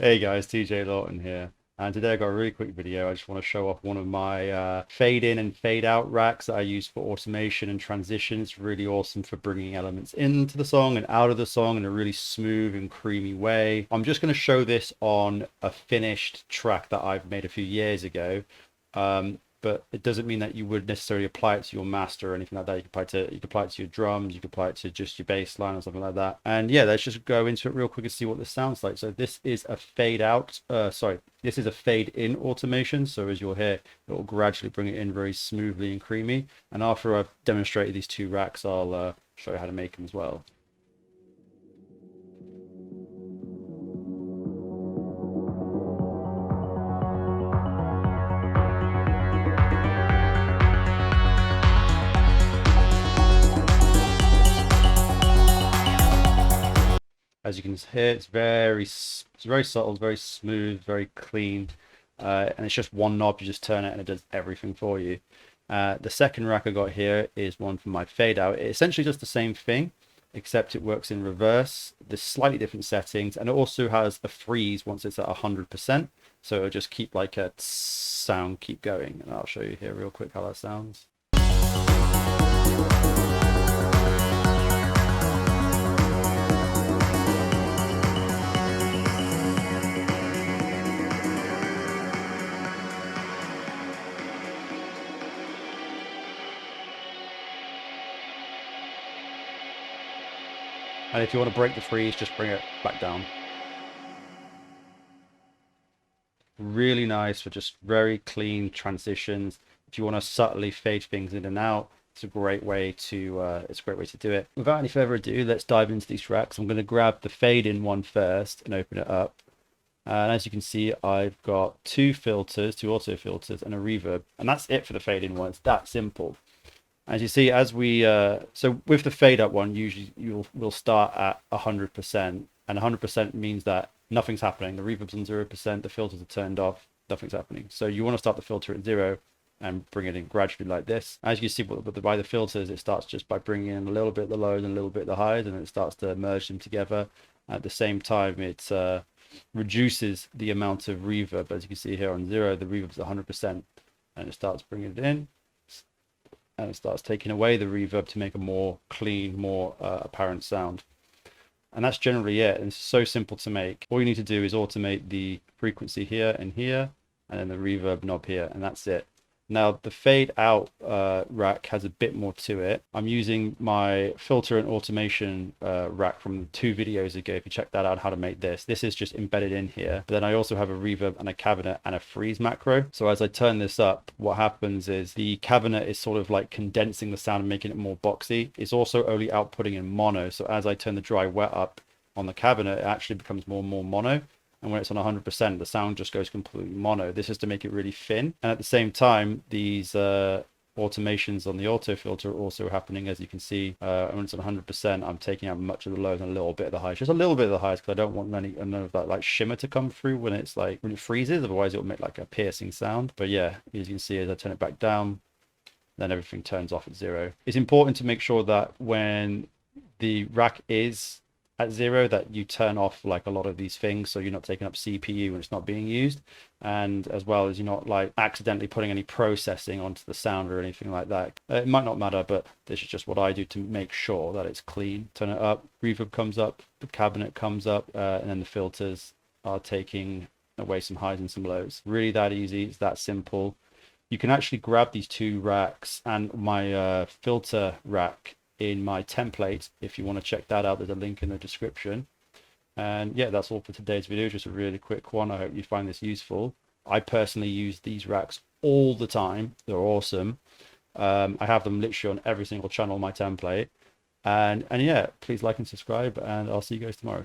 Hey guys, TJ Lawton here. And today I got a really quick video. I just want to show off one of my fade in and fade out racks that I use for automation and transition. It's really awesome for bringing elements into the song and out of the song in a really smooth and creamy way. I'm just going to show this on a finished track that I've made a few years ago. But it doesn't mean that you would necessarily apply it to your master or anything like that. You can apply it to your drums, you can apply it to just your bass line or something like that. And yeah, let's just go into it real quick and see what this sounds like. So this is a fade out, this is a fade in automation. So as you'll hear, it will gradually bring it in very smoothly and creamy. And after I've demonstrated these two racks, I'll show you how to make them as well. As you can hear, it's very subtle, very smooth, very clean, and it's just one knob. You just turn it, and it does everything for you. The second rack I got here is one for my fade out. It essentially does the same thing, except it works in reverse. There's slightly different settings, and it also has a freeze once it's at 100%. So it'll just keep like a sound keep going, and I'll show you here real quick how that sounds. And if you want to break the freeze, just bring it back down. Really nice for just very clean transitions. If you want to subtly fade things in and out, it's a great way to do it. Without any further ado, let's dive into these tracks. I'm going to grab the fade in one first and open it up. And as you can see, I've got two filters, two auto filters, and a reverb, and that's it for the fade in one. It's that simple. As you see, so with the fade up one, usually we'll start at 100%, and 100% means that nothing's happening. The reverb's on 0%, the filters are turned off, nothing's happening. So you want to start the filter at 0 and bring it in gradually like this. As you see by the filters, it starts just by bringing in a little bit the lows and a little bit the highs, and it starts to merge them together. At the same time, it reduces the amount of reverb. As you can see here on 0, the reverb's 100%, and it starts bringing it in. And it starts taking away the reverb to make a more clean, more apparent sound. And that's generally it. And it's so simple to make. All you need to do is automate the frequency here, and then the reverb knob here, and that's it. Now the fade out rack has a bit more to it. I'm using my filter and automation rack from 2 videos ago. If you check that out, how to make this is just embedded in here. But then I also have a reverb and a cabinet and a freeze macro. So as I turn this up, what happens is the cabinet is sort of like condensing the sound and making it more boxy. It's also only outputting in mono. So as I turn the dry wet up on the cabinet, it actually becomes more and more mono. And when it's on 100%, the sound just goes completely mono. This is to make it really thin. And at the same time, these automations on the auto filter are also happening. As you can see, when it's on 100%, I'm taking out much of the lows and a little bit of the highs. Just a little bit of the highs, because I don't want none of that like shimmer to come through when it freezes. Otherwise, it'll make like a piercing sound. But yeah, as you can see, as I turn it back down, then everything turns off at 0. It's important to make sure that when the rack is at 0, that you turn off like a lot of these things, so you're not taking up CPU when it's not being used, and as well as you're not like accidentally putting any processing onto the sound or anything like that. It might not matter, but this is just what I do to make sure that it's clean. Turn it up, reverb comes up, the cabinet comes up, and then the filters are taking away some highs and some lows. Really that easy. It's that simple. You can actually grab these 2 racks and my filter rack in my template. If you want to check that out, there's a link in the description. And yeah, that's all for today's video. Just a really quick one. I hope you find this useful. I personally use these racks all the time. They're awesome. I have them literally on every single channel on my template. And yeah, please like and subscribe, and I'll see you guys tomorrow.